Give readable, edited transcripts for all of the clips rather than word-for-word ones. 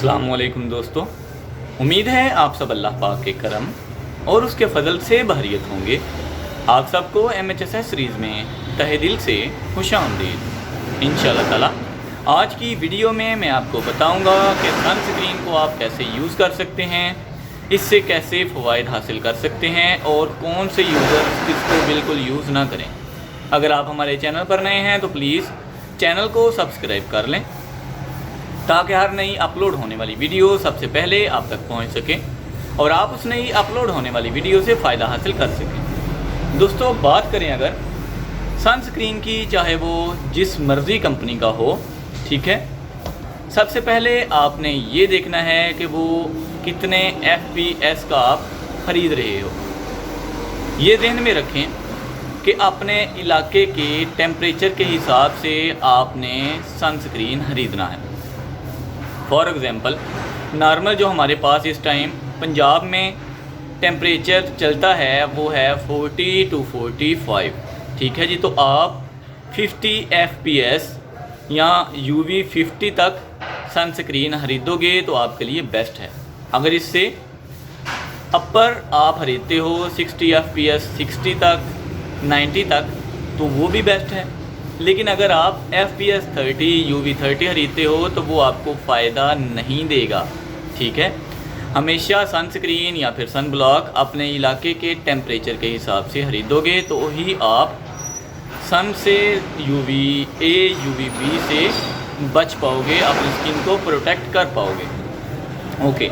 अस्सलामुअलैकुम दोस्तों, उम्मीद है आप सब अल्लाह पाक के करम और उसके फ़ज़ल से बहरियत होंगे। आप सबको MHSS सीरीज़ में तहे दिल से खुशामदीद। इंशाअल्लाह ताला आज की वीडियो में मैं आपको बताऊंगा कि सनस्क्रीन को आप कैसे यूज़ कर सकते हैं, इससे कैसे फ़वाइद हासिल कर सकते हैं और कौन से यूज़र्स इसको बिल्कुल यूज़ ना करें। अगर आप हमारे चैनल पर नए हैं तो प्लीज़ चैनल को सब्सक्राइब कर लें ताकि हर नई अपलोड होने वाली वीडियो सबसे पहले आप तक पहुंच सके और आप उस नई अपलोड होने वाली वीडियो से फ़ायदा हासिल कर सकें। दोस्तों, बात करें अगर सनस्क्रीन की, चाहे वो जिस मर्ज़ी कंपनी का हो, ठीक है, सबसे पहले आपने ये देखना है कि वो कितने FPS का आप ख़रीद रहे हो। ये ध्यान में रखें कि अपने इलाके के टेम्परेचर के हिसाब से आपने सनस्क्रीन ख़रीदना है। फॉर एग्ज़ाम्पल, नॉर्मल जो हमारे पास इस टाइम पंजाब में टेम्परेचर चलता है वो है 40 to 45, ठीक है जी। तो आप 50 FPS या UV 50 तक सनस्क्रीन ख़रीदोगे तो आपके लिए बेस्ट है। अगर इससे अपर आप ख़रीदते हो 60 FPS 60 तक 90 तक तो वो भी बेस्ट है। लेकिन अगर आप FPS 30 UV 30 ख़रीदते हो तो वो आपको फ़ायदा नहीं देगा, ठीक है। हमेशा सनस्क्रीन या फिर सन ब्लॉक अपने इलाके के टेम्परेचर के हिसाब से ख़रीदोगे तो ही आप सन से UVA UVB से बच पाओगे, अपनी स्किन को प्रोटेक्ट कर पाओगे। ओके,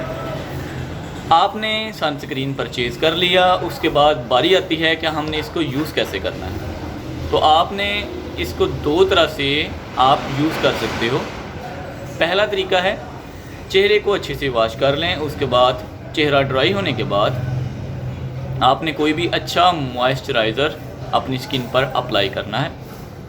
आपने सनस्क्रीन परचेज़ कर लिया, उसके बाद बारी आती है कि हमने इसको यूज़ कैसे करना है। तो आपने इसको दो तरह से आप यूज़ कर सकते हो। पहला तरीका है चेहरे को अच्छे से वॉश कर लें, उसके बाद चेहरा ड्राई होने के बाद आपने कोई भी अच्छा मॉइस्चराइज़र अपनी स्किन पर अप्लाई करना है।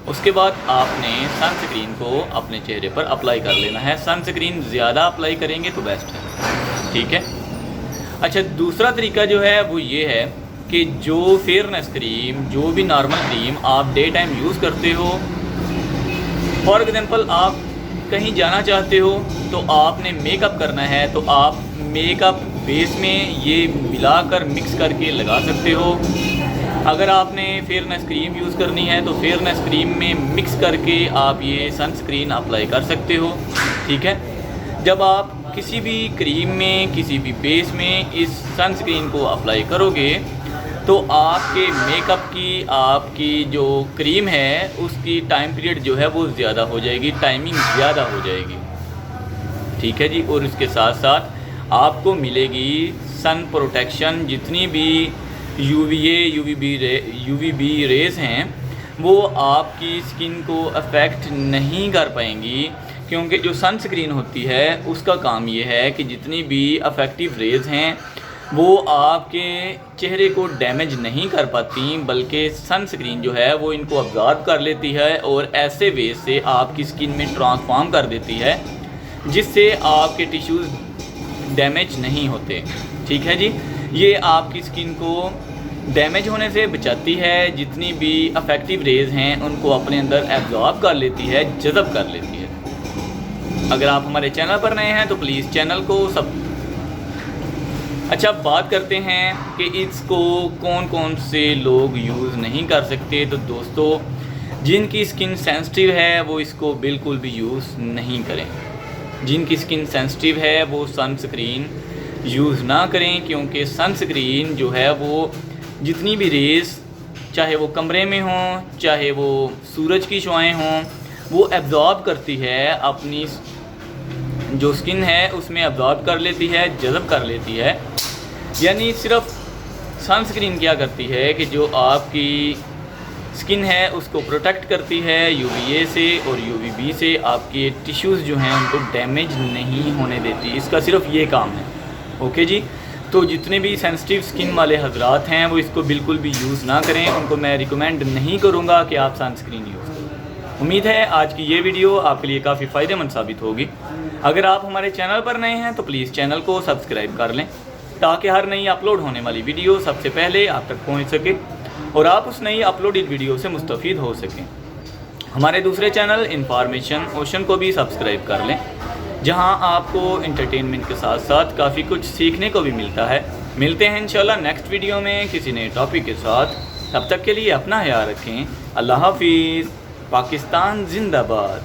उसके बाद आपने सनस्क्रीन को अपने चेहरे पर अप्लाई कर लेना है। सनस्क्रीन ज़्यादा अप्लाई करेंगे तो बेस्ट है, ठीक है। अच्छा, दूसरा तरीका जो है वो ये है कि जो फेयरनेस क्रीम, जो भी नॉर्मल क्रीम आप डे टाइम यूज़ करते हो, फॉर एग्ज़ाम्पल आप कहीं जाना चाहते हो तो आपने मेकअप करना है तो आप मेकअप बेस में ये मिलाकर मिक्स करके लगा सकते हो। अगर आपने फेयरनेस क्रीम यूज़ करनी है तो फेयरनेस क्रीम में मिक्स करके आप ये सनस्क्रीन अप्लाई कर सकते हो, ठीक है। जब आप किसी भी क्रीम में, किसी भी बेस में इस सनस्क्रीन को अप्लाई करोगे तो आपके मेकअप की, आपकी जो क्रीम है उसकी टाइम पीरियड जो है वो ज़्यादा हो जाएगी, टाइमिंग ज़्यादा हो जाएगी, ठीक है जी। और इसके साथ साथ आपको मिलेगी सन प्रोटेक्शन। जितनी भी UVA UVB रेज़ हैं वो आपकी स्किन को अफेक्ट नहीं कर पाएंगी, क्योंकि जो सनस्क्रीन होती है उसका काम ये है कि जितनी भी अफेक्टिव रेज़ हैं वो आपके चेहरे को डैमेज नहीं कर पाती, बल्कि सनस्क्रीन जो है वो इनको अब्जॉर्ब कर लेती है और ऐसे वे से आपकी स्किन में ट्रांसफॉर्म कर देती है जिससे आपके टिश्यूज़ डैमेज नहीं होते, ठीक है जी। ये आपकी स्किन को डैमेज होने से बचाती है, जितनी भी अफेक्टिव रेज़ हैं उनको अपने अंदर एब्जॉर्ब कर लेती है, जज़ब कर लेती है। अगर आप हमारे चैनल पर नए हैं तो प्लीज़ चैनल को अच्छा, बात करते हैं कि इसको कौन कौन से लोग यूज़ नहीं कर सकते। तो दोस्तों, जिनकी स्किन सेंसिटिव है वो इसको बिल्कुल भी यूज़ नहीं करें। जिनकी स्किन सेंसिटिव है वो सनस्क्रीन यूज़ ना करें, क्योंकि सनस्क्रीन जो है वो जितनी भी रेज़, चाहे वो कमरे में हों, चाहे वो सूरज की शुआएँ हों, वो एब्जॉर्ब करती है, अपनी जो स्किन है उसमें एब्जॉर्ब कर लेती है, जज़ब कर लेती है। यानी सिर्फ सनस्क्रीन क्या करती है कि जो आपकी स्किन है उसको प्रोटेक्ट करती है UVA से और UVB से, आपके टिश्यूज़ जो हैं उनको डैमेज नहीं होने देती। इसका सिर्फ ये काम है, ओके जी। तो जितने भी सेंसिटिव स्किन वाले हजरात हैं वो इसको बिल्कुल भी यूज़ ना करें, उनको मैं रिकमेंड नहीं करूँगा कि आप सनस्क्रीन यूज़ करें। उम्मीद है आज की ये वीडियो आपके लिए काफ़ी फ़ायदेमंद साबित होगी। अगर आप हमारे चैनल पर नए हैं तो प्लीज़ चैनल को सब्सक्राइब कर लें ताकि हर नई अपलोड होने वाली वीडियो सबसे पहले आप तक पहुंच सके और आप उस नई अपलोडेड वीडियो से मुस्तफ़ीद हो सकें। हमारे दूसरे चैनल इन्फॉर्मेशन ओशन को भी सब्सक्राइब कर लें। जहां आपको एंटरटेनमेंट के साथ साथ काफ़ी कुछ सीखने को भी मिलता है। मिलते हैं इंशाल्लाह नेक्स्ट वीडियो में किसी नए टॉपिक के साथ। तब तक के लिए अपना ख्याल रखें। अल्लाह हाफिज़। पाकिस्तान जिंदाबाद।